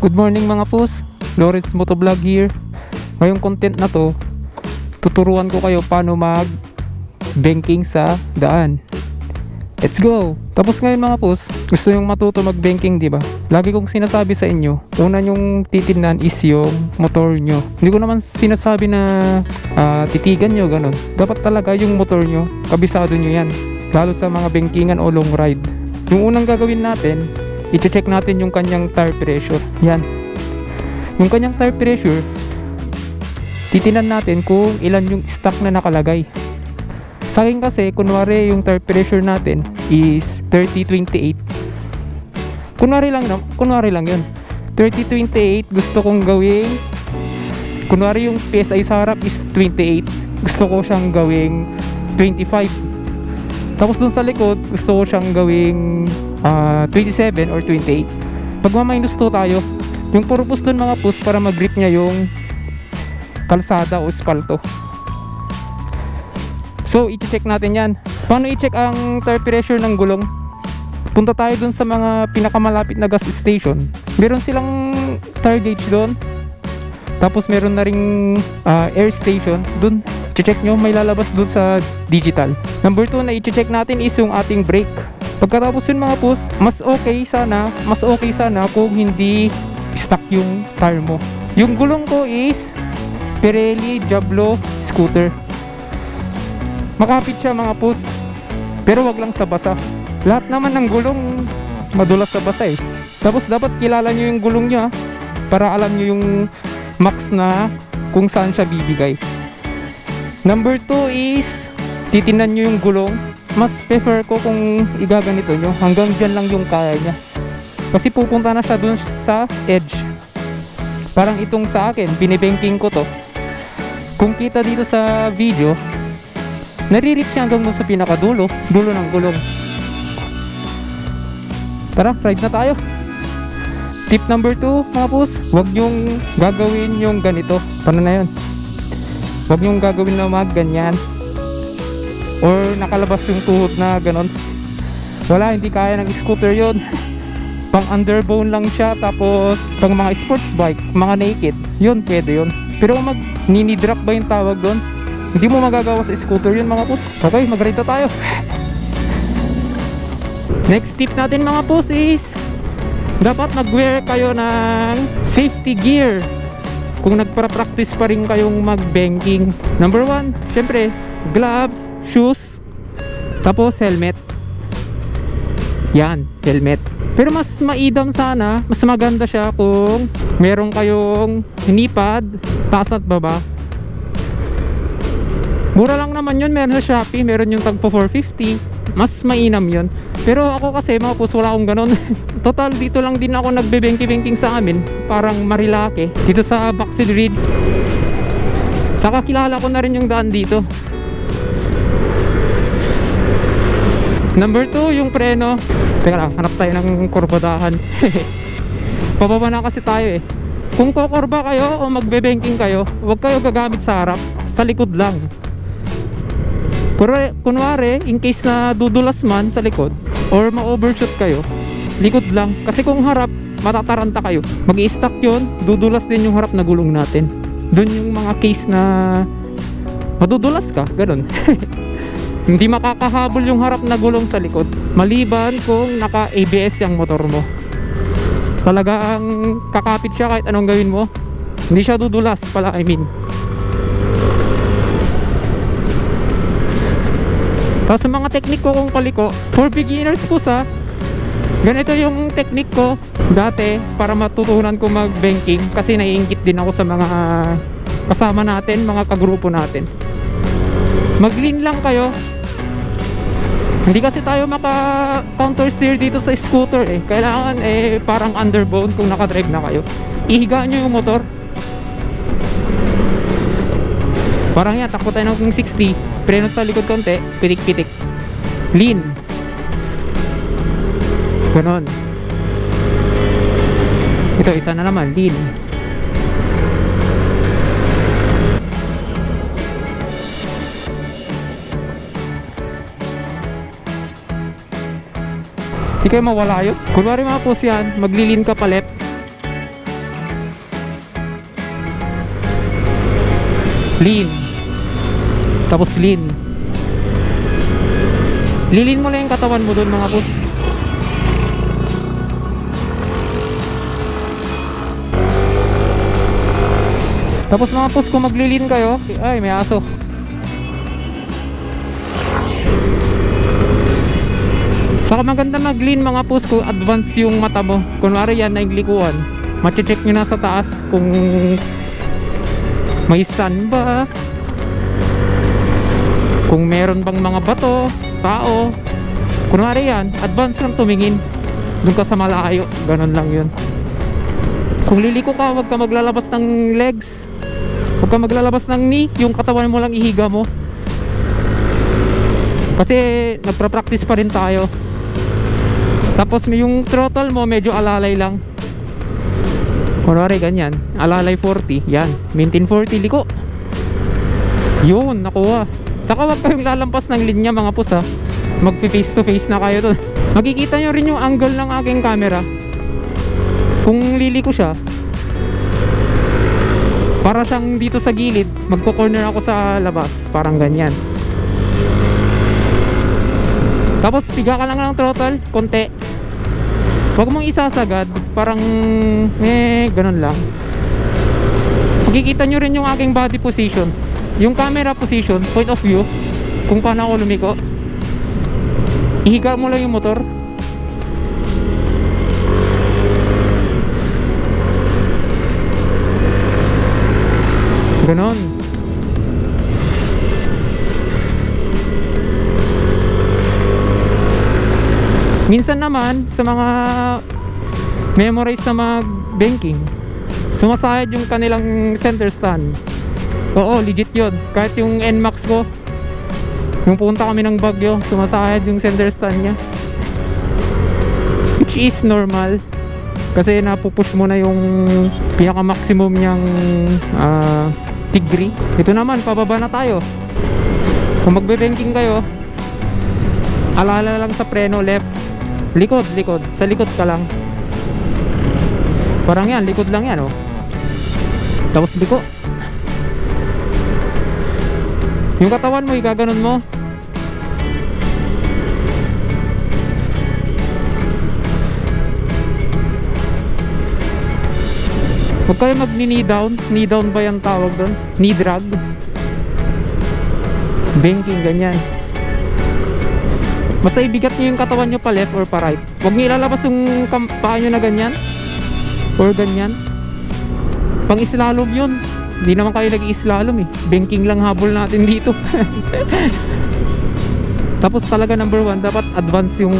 Good morning mga pus, Lawrence Motovlog here. Ngayong content na to, tuturuan ko kayo paano mag banking sa daan. Let's go! Tapos ngayon mga pus, gusto nyong matuto mag banking, di ba? Lagi kong sinasabi sa inyo, una nyong titignan is yung motor nyo. Hindi ko naman sinasabi na titigan nyo, ganun. Dapat talaga yung motor nyo, kabisado nyo yan. Lalo sa mga bankingan o long ride. Yung unang gagawin natin, i-check natin yung kanyang tire pressure. Yan. Yung kanyang tire pressure, titinan natin kung ilan yung stock na nakalagay. Sa akin kasi, kunwari yung tire pressure natin is 30-28. Kunwari lang yun. 30-28, gusto kong gawing, kunwari yung PSI sa harap is 28. Gusto ko siyang gawing 25. Tapos dun sa likod, gusto ko siyang gawing 27 or 28. Magma-minus 2 tayo. Yung purpose dun mga pus, para mag-grip niya yung kalsada o espalto. So, i-check natin yan. Paano i-check ang tire pressure ng gulong? Punta tayo dun sa mga pinakamalapit na gas station. Meron silang tire gauge dun. Tapos meron na ring air station. Dun, i-check nyo, may lalabas dun sa digital. Number 2 na i-check natin is yung ating brake. Pagkatapos yun mga pus, mas okay sana kung hindi stuck yung tire mo. Yung gulong ko is Pirelli Diablo scooter. Makapit siya mga pus, pero wag lang sa basa. Lahat naman ng gulong madulas sa basa eh. Tapos dapat kilala nyo yung gulong nyo para alam nyo yung max na kung saan siya bibigay. Number 2 is titinan nyo yung gulong. Mas prefer ko kung igaganito nyo, hanggang dyan lang yung kaya nya. Kasi pupunta na siya dun sa edge. Parang itong sa akin, binibanking ko to. Kung kita dito sa video, nare-reach siya hanggang dun sa pinakadulo, dulo ng gulong. Tara, ride na tayo. Tip number 2 mga pus, huwag nyong gagawin yung ganito. Paano na yun? Huwag nyong gagawin na ganyan or nakalabas yung tuhod na ganon. Wala, hindi kaya ng scooter yon. Pang underbone lang siya. Tapos pang mga sports bike, mga naked, yun pwede yun. Pero mag nini drop ba yung tawag doon, hindi mo magagawa sa scooter yun mga pus. Okay, mag-ride na tayo. Next tip natin mga pus is dapat mag-wear kayo ng safety gear kung nagpa-practice pa rin kayong mag-banking. Number 1, syempre gloves, shoes, tapos helmet. Yan, helmet. Pero mas maidam sana, mas maganda siya kung meron kayong knee-pad, taas at baba. Mura lang naman yun, meron sa Shopee, meron yung tagpo 450. Mas mainam yun. Pero ako kasi mga pus, wala akong ganon. Total, dito lang din ako nagbe-banking sa amin. Parang Marilake, dito sa Backseat Ridge. Saka kilala ko na rin yung daan dito. Number 2, yung preno. Teka lang, hanap tayo ng kurbadahan. Pababa na kasi tayo eh. Kung kukurba kayo o magbe-banking kayo, huwag kayo gagamit sa harap, sa likod lang. Kunwari, in case na dudulas man sa likod or ma-overshoot kayo, likod lang. Kasi kung harap, matataranta kayo. Mag-i-stack yun, dudulas din yung harap na gulong natin. Doon yung mga case na madudulas ka, ganun. Hindi makakahabol yung harap na gulong sa likod, maliban kung naka ABS yung motor mo. Talagang kakapit siya kahit anong gawin mo, hindi siya dudulas pala, I mean. Tapos sa mga technique ko kung paliko, for beginners po ganito yung technique ko dati para matutunan ko mag-banking. Kasi naiingit din ako sa mga kasama natin, mga kagrupo natin. Mag-lean lang kayo. Hindi kasi tayo maka counter steer dito sa scooter eh. Kailangan parang underbone kung nakadrive na kayo. Ihiga nyo yung motor. Parang yan, takbo tayo ng 60. Preno sa likod konti, pitik-pitik. Lean. Ganon. Ito, isa na naman, lean. Di kayo mawala yun. Kunwari mga pus yan, maglilin ka pa left. Lean. Tapos lean. Lilin mo lang yung katawan mo doon mga boss. Tapos mga boss, kung maglilin kayo, ay may aso. Saka maganda mag-lean mga boss kung advance yung mata mo. Kunwari yan na yung likuan, mache-check nyo na sa taas kung may sun ba, kung meron bang mga bato, tao. Kunwari yan, advance kang tumingin. Doon ka sa malayo, ganun lang yun. Kung liliko ka, wag ka maglalabas ng legs, wag ka maglalabas ng knee, yung katawan mo lang ihiga mo. Kasi nagpra-practice pa rin tayo. Tapos yung throttle mo medyo alalay lang. Kunwari ganyan, alalay 40, yan, maintain 40, liko. Yun, nakuha. Saka wag kayong lalampas ng linya mga pus ha. Magpi-face to face na kayo dun. Makikita nyo rin yung angle ng aking camera. Kung liliko siya, para siyang dito sa gilid, magko-corner ako sa labas, parang ganyan. Tapos piga ka lang ng throttle, konti. Huwag mong isasagad, parang ganun lang. Makikita nyo rin yung aking body position, yung camera position, point of view, kung paano ako lumiko. Ihiga mo lang yung motor. Ganon. Minsan naman sa mga memorize na mag-banking, sumasayad yung kanilang center stand. Oo, legit yun. Kahit yung NMAX ko, nung punta kami ng Baguio, sumasayad yung center stand nya, which is normal kasi napupush mo na yung pinaka maximum nyang degree. Ito naman, pababa na tayo. Kung magbe-banking kayo, alala lang sa preno, left, likod, likod, sa likod ka lang. Parang yan, likod lang yan oh. Tapos liko. Yung katawan mo, igaganon mo. Huwag kayo mag-knee down. Knee down ba yung tawag doon? Knee drag. Banking, ganyan. Basta ibigat nyo yung katawan nyo pa left or pa right. Huwag nyo ilalabas yung paa nyo na ganyan or ganyan. Pang islalom yun. Hindi naman kayo nag-i-slalom eh. Banking lang habol natin dito. Tapos talaga number 1, dapat advance yung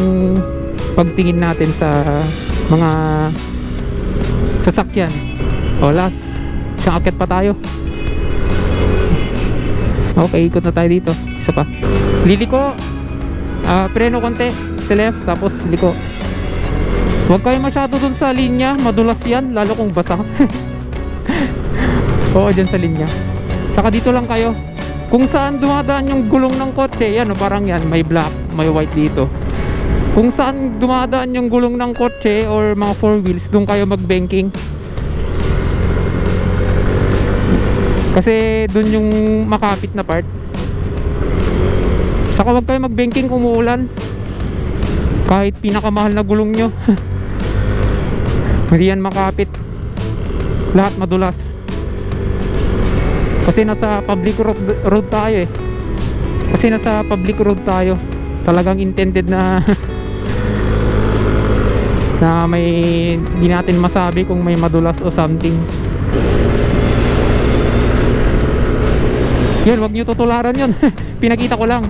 pagtingin natin sa mga sasakyan. O last, isang akit pa tayo. Okay, ikot na tayo dito. Isa pa. Liliko. Preno konti sa left, tapos liko. Huwag kayo masyado dun sa linya, madulas yan, lalo kung basa. Oo, dyan sa linya. Saka dito lang kayo. Kung saan dumadaan yung gulong ng kotse, yan o, parang yan, may black, may white dito. Kung saan dumadaan yung gulong ng kotse or mga 4 wheels, dun kayo mag-banking. Kasi dun yung makapit na part. Saka wag kayo mag-banking kung umuulan. Kahit pinakamahal na gulong nyo. Hindi yan makapit. Lahat madulas. Kasi nasa public road tayo eh. Kasi nasa public road tayo. Talagang intended na na may di natin masabi kung may madulas o something. Yan, wag nyo tutularan yun. Pinakita ko lang.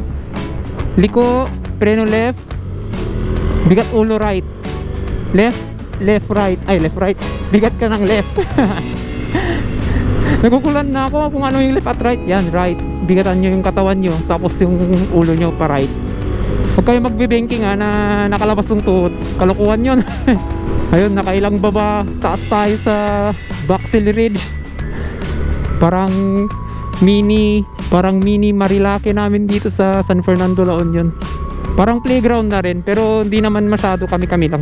Liko, preno left, bigat ulo right, left, left right, ay left right, bigat ka ng left. Nagugulan na ako kung ano yung left at right. Yan, right, bigatan nyo yung katawan nyo, tapos yung ulo nyo pa right. Huwag kayo magbe-banking na nakalabas yung tuhod, kalukuhan yun. Ayun, nakailang baba, taas tayo sa Baxil Ridge. Parang mini Marilake namin dito sa San Fernando, La Union. Parang playground na rin, pero hindi naman masyado, kami lang.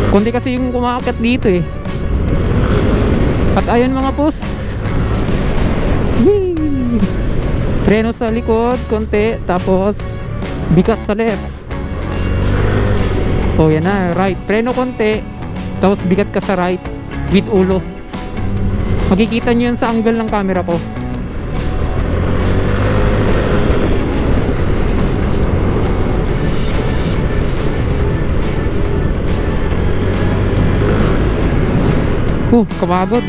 Kundi kasi yung kumaakyat dito eh. At ayun mga boss, Whee! Preno sa likod konti, tapos bigat sa left. Oh, yan na, right. Preno konti, tapos bigat ka sa right with ulo. Makikita nyo yan sa angle ng camera ko. Kapagod.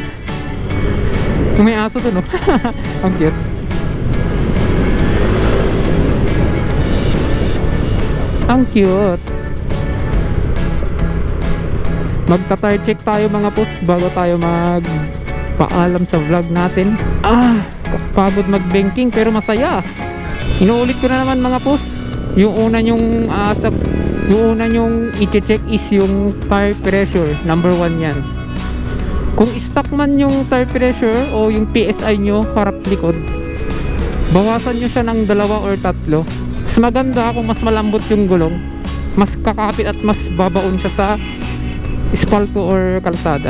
Yung may aso dun, no? Ang cute. Ang cute. Magta-tire check tayo mga pus bago tayo magpaalam sa vlog natin. Kapagod mag-banking pero masaya. Inuulit ko na naman mga pus. Yung una nyong i-check is yung tire pressure. Number 1 yan. Kung stock man yung tire pressure o yung PSI nyo harap likod, bawasan nyo siya ng 2 or 3. Mas maganda kung mas malambot yung gulong, mas kakapit at mas babaon siya sa espalto or kalsada.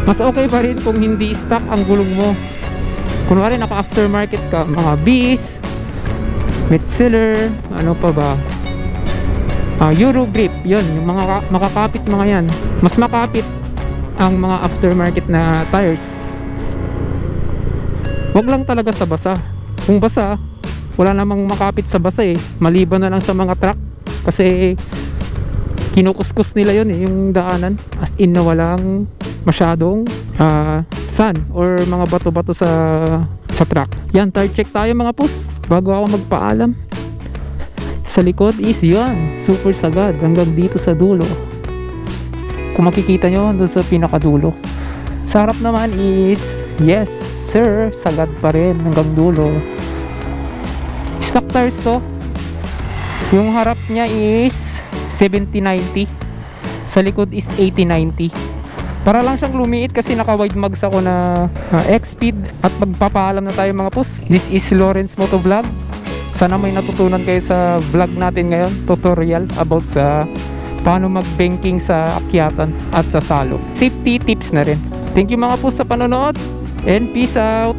Mas okay pa rin kung hindi stock ang gulong mo. Kunwari naka aftermarket ka, mga Bis, Metzeler, ano pa ba, Euro grip, yun, yung mga makakapit mga yan. Mas makapit ang mga aftermarket na tires. Wag lang talaga sa basa. Kung basa, wala namang makapit sa basa eh. Maliban na lang sa mga truck. Kasi kinukuskus nila yun eh, yung daanan. As in na walang masyadong sand or mga bato-bato sa truck. Yan, tire check tayo mga pus bago ako magpaalam. Sa likod is yan, super sagad hanggang dito sa dulo. Kung makikita nyo doon sa pinakadulo. Sa harap naman is yes sir, sagad pa rin hanggang dulo. Stock tires to. Yung harap niya is 70-90, sa likod is 80-90. Para lang siyang lumiit kasi naka wide mags ako na X-Speed. At magpapaalam na tayo mga pus. This is Lawrence Motovlog. Sana may natutunan kayo sa vlog natin ngayon, tutorial about sa paano mag-banking sa akyatan at sa salo. Safety tips na rin. Thank you mga po sa panonood and peace out!